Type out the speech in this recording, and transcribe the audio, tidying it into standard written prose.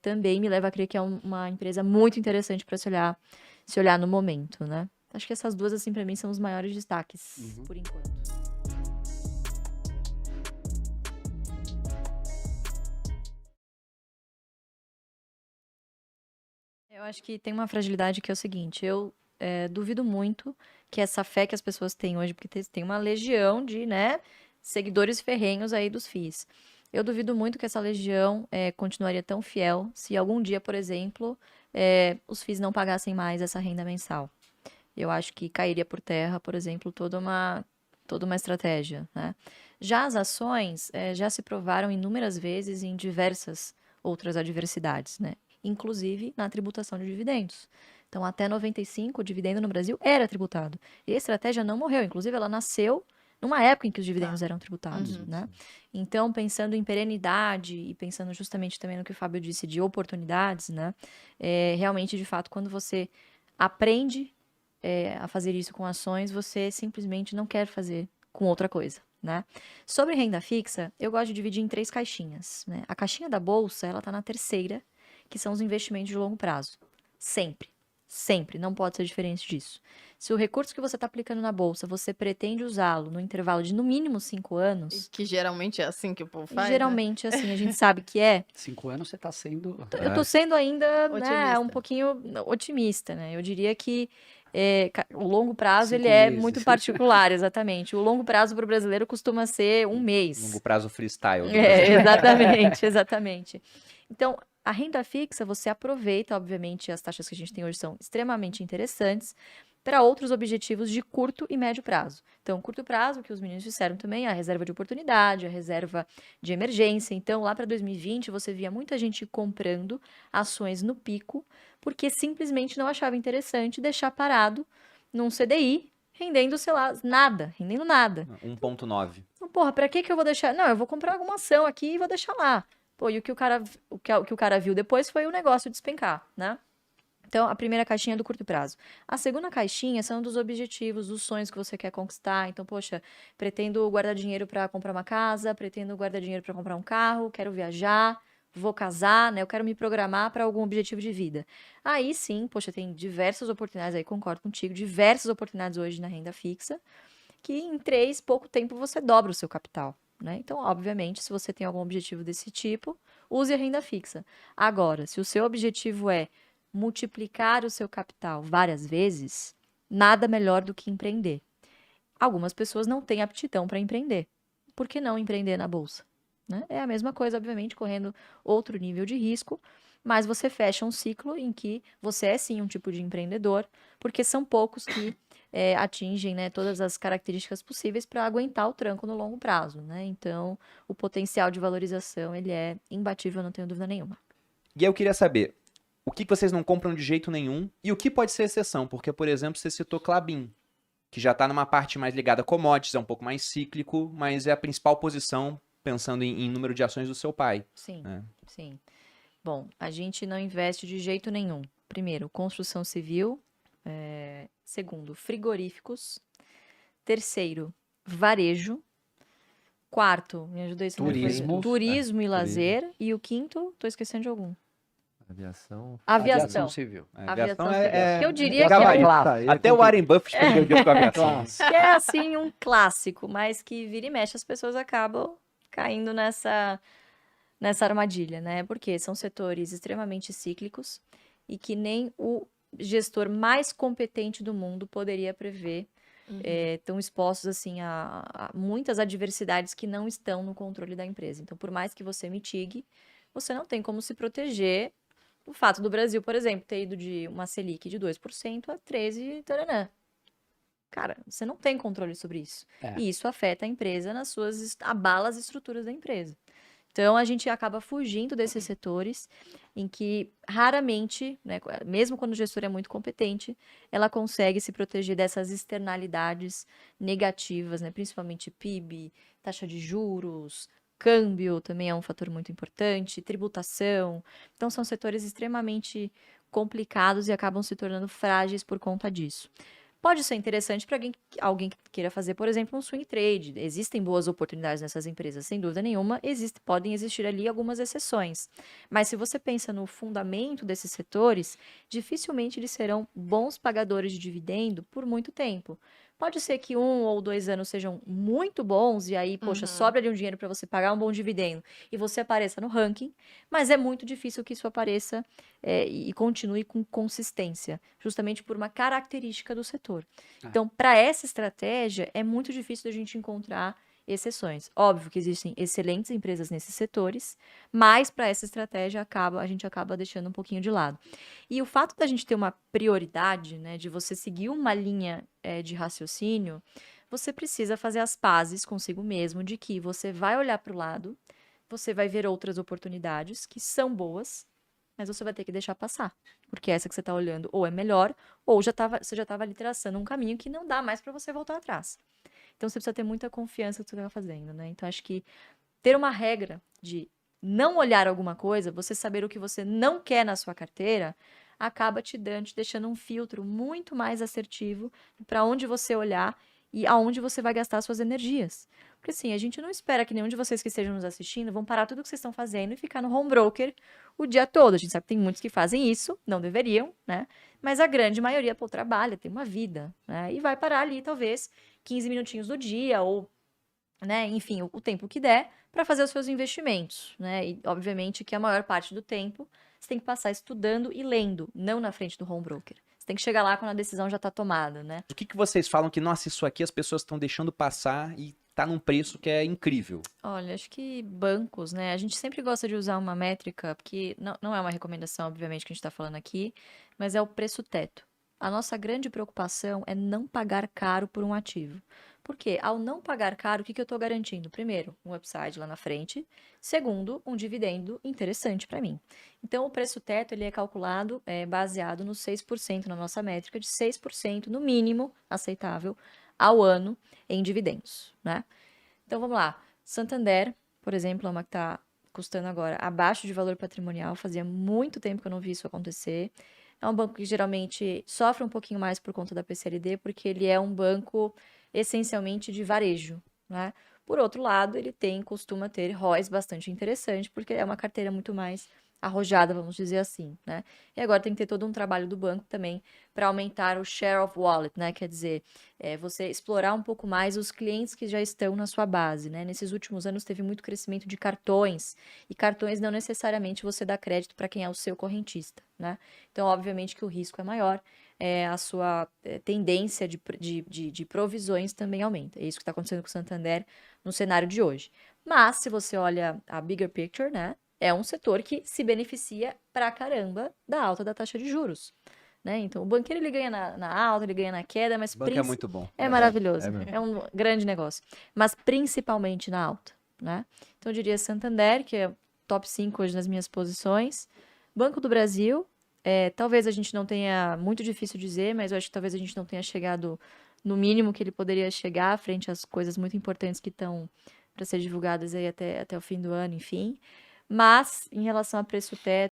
também me leva a crer que é uma empresa muito interessante para se olhar no momento, né? Acho que essas duas, assim, para mim, são os maiores destaques, por enquanto. Eu acho que tem uma fragilidade que é o seguinte, eu duvido muito que essa fé que as pessoas têm hoje, porque tem uma legião de, né, seguidores ferrenhos aí dos FIIs. Eu duvido muito que essa legião continuaria tão fiel se algum dia, por exemplo, os FIIs não pagassem mais essa renda mensal. Eu acho que cairia por terra, por exemplo, toda uma estratégia, né? Já as ações já se provaram inúmeras vezes em diversas outras adversidades, né? Inclusive na tributação de dividendos. Então, até 95, o dividendo no Brasil era tributado. E a estratégia não morreu, inclusive ela nasceu numa época em que os dividendos eram tributados, né? Então, pensando em perenidade e pensando justamente também no que o Fábio disse de oportunidades, né? Realmente, de fato, quando você aprende a fazer isso com ações, você simplesmente não quer fazer com outra coisa, né? Sobre renda fixa, eu gosto de dividir em 3 caixinhas, né? A caixinha da bolsa, ela tá na terceira, que são os investimentos de longo prazo. Sempre. Sempre. Não pode ser diferente disso. Se o recurso que você está aplicando na bolsa, você pretende usá-lo no intervalo de no mínimo 5 anos. Que geralmente é assim que o povo faz, Geralmente, assim, a gente sabe que é. 5 anos você está sendo... Eu tô sendo ainda, né, um Otimista. pouquinho otimista, né? Eu diria que o longo prazo, ele 5 é meses. muito particular, exatamente. O longo prazo para o brasileiro costuma ser um mês. Longo prazo freestyle. Exatamente, exatamente. Então, a renda fixa, você aproveita, obviamente, as taxas que a gente tem hoje são extremamente interessantes para outros objetivos de curto e médio prazo. Então, curto prazo, que os meninos disseram também, a reserva de oportunidade, a reserva de emergência. Então, lá para 2020, você via muita gente comprando ações no pico, porque simplesmente não achava interessante deixar parado num CDI, rendendo, sei lá, nada, rendendo nada. 1,9. Então, porra, pra que eu vou deixar? Não, eu vou comprar alguma ação aqui e vou deixar lá. Pô, e o que o cara viu depois foi o negócio despencar, né? Então, a primeira caixinha é do curto prazo. A segunda caixinha são dos objetivos, dos sonhos que você quer conquistar. Então, poxa, pretendo guardar dinheiro para comprar uma casa, pretendo guardar dinheiro para comprar um carro, quero viajar, vou casar, né? Eu quero me programar para algum objetivo de vida. Aí sim, poxa, tem diversas oportunidades aí, concordo contigo, diversas oportunidades hoje na renda fixa, que em pouco tempo você dobra o seu capital, né? Então, obviamente, se você tem algum objetivo desse tipo, use a renda fixa. Agora, se o seu objetivo é multiplicar o seu capital várias vezes, nada melhor do que empreender. Algumas pessoas não têm aptidão para empreender. Por que não empreender na bolsa? Né? É a mesma coisa, obviamente, correndo outro nível de risco, mas você fecha um ciclo em que você é sim um tipo de empreendedor, porque são poucos que atingem, né, todas as características possíveis para aguentar o tranco no longo prazo, né? Então, o potencial de valorização ele é imbatível, não tenho dúvida nenhuma. E aí eu queria saber, o que vocês não compram de jeito nenhum e o que pode ser exceção? Porque, por exemplo, você citou Klabin, que já está numa parte mais ligada a commodities, é um pouco mais cíclico, mas é a principal posição pensando em número de ações do seu pai. Sim, né? sim. Bom, a gente não investe de jeito nenhum. Primeiro, construção civil. Segundo, frigoríficos. Terceiro, varejo. Quarto, me ajuda aí se não me Turismo. engano. Turismo e lazer. turismo. E o quinto, tô esquecendo de algum. Aviação. Aviação. civil. Aviação Aviação civil. Que eu diria que é gabarito. Clássico. Até o Warren Buffett perdeu com a aviação. que é assim um clássico, mas que vira e mexe as pessoas acabam caindo nessa armadilha, né? Porque são setores extremamente cíclicos e que nem o gestor mais competente do mundo poderia prever. Estão expostos assim a muitas adversidades que não estão no controle da empresa. Então, por mais que você mitigue, você não tem como se proteger do fato do Brasil, por exemplo, ter ido de uma Selic de 2% a 13%, taranã. Cara, você não tem controle sobre isso. E isso afeta a empresa abala as estruturas da empresa. Então, a gente acaba fugindo desses setores em que raramente, né, mesmo quando o gestor é muito competente, ela consegue se proteger dessas externalidades negativas, né, principalmente PIB, taxa de juros, câmbio também é um fator muito importante, tributação. Então, são setores extremamente complicados e acabam se tornando frágeis por conta disso. Pode ser interessante para alguém que queira fazer, por exemplo, um swing trade. Existem boas oportunidades nessas empresas, sem dúvida nenhuma. Podem existir ali algumas exceções. Mas se você pensa no fundamento desses setores, dificilmente eles serão bons pagadores de dividendo por muito tempo. Pode ser que 1 ou 2 anos sejam muito bons e aí, poxa, sobra ali um dinheiro para você pagar um bom dividendo e você apareça no ranking, mas é muito difícil que isso apareça e continue com consistência, justamente por uma característica do setor. Então, para essa estratégia, é muito difícil da gente encontrar exceções. Óbvio que existem excelentes empresas nesses setores, mas para essa estratégia a gente acaba deixando um pouquinho de lado. E o fato da gente ter uma prioridade, né, de você seguir uma linha de raciocínio, você precisa fazer as pazes consigo mesmo de que você vai olhar para o lado, você vai ver outras oportunidades que são boas, mas você vai ter que deixar passar. Porque essa que você está olhando ou é melhor, ou você já estava ali traçando um caminho que não dá mais para você voltar atrás. Então você precisa ter muita confiança no que você está fazendo, né? Então acho que ter uma regra de não olhar alguma coisa, você saber o que você não quer na sua carteira, acaba te deixando um filtro muito mais assertivo para onde você olhar e aonde você vai gastar suas energias. Porque assim, a gente não espera que nenhum de vocês que estejam nos assistindo vão parar tudo o que vocês estão fazendo e ficar no home broker o dia todo. A gente sabe que tem muitos que fazem isso, não deveriam, né? Mas a grande maioria, pô, trabalha, tem uma vida, né? E vai parar ali, talvez, 15 minutinhos do dia ou, né, enfim, o tempo que der para fazer os seus investimentos, né? E obviamente que a maior parte do tempo você tem que passar estudando e lendo, não na frente do home broker. Você tem que chegar lá quando a decisão já está tomada, né? O que vocês falam que, nossa, isso aqui as pessoas estão deixando passar e tá num preço que é incrível? Olha, acho que bancos, né? A gente sempre gosta de usar uma métrica, porque não é uma recomendação, obviamente, que a gente está falando aqui, mas é o preço teto. A nossa grande preocupação é não pagar caro por um ativo. Porque ao não pagar caro, o que eu estou garantindo? Primeiro, um upside lá na frente. Segundo, um dividendo interessante para mim. Então, o preço teto ele é calculado baseado no 6% na nossa métrica, de 6% no mínimo aceitável ao ano em dividendos, né? Então, vamos lá. Santander, por exemplo, é uma que está custando agora abaixo de valor patrimonial. Fazia muito tempo que eu não vi isso acontecer. É um banco que geralmente sofre um pouquinho mais por conta da PCLD, porque ele é um banco essencialmente de varejo, né? Por outro lado, ele costuma ter ROIs bastante interessante, porque é uma carteira muito mais arrojada, vamos dizer assim, né? E agora tem que ter todo um trabalho do banco também para aumentar o share of wallet, né? Quer dizer, você explorar um pouco mais os clientes que já estão na sua base, né? Nesses últimos anos teve muito crescimento de cartões, e cartões não necessariamente você dá crédito para quem é o seu correntista, né? Então, obviamente que o risco é maior, a sua tendência de provisões também aumenta. É isso que está acontecendo com o Santander no cenário de hoje. Mas, se você olha a bigger picture, né? É um setor que se beneficia pra caramba da alta da taxa de juros, né? Então, o banqueiro ele ganha na alta, ele ganha na queda, mas O banco é muito bom. é maravilhoso, mesmo. é um grande negócio, mas principalmente na alta, né? Então, eu diria Santander, que é top 5 hoje nas minhas posições, Banco do Brasil, talvez a gente não tenha, muito difícil dizer, mas eu acho que talvez a gente não tenha chegado no mínimo que ele poderia chegar frente às coisas muito importantes que estão para ser divulgadas aí até o fim do ano, enfim. Mas, em relação a preço teto,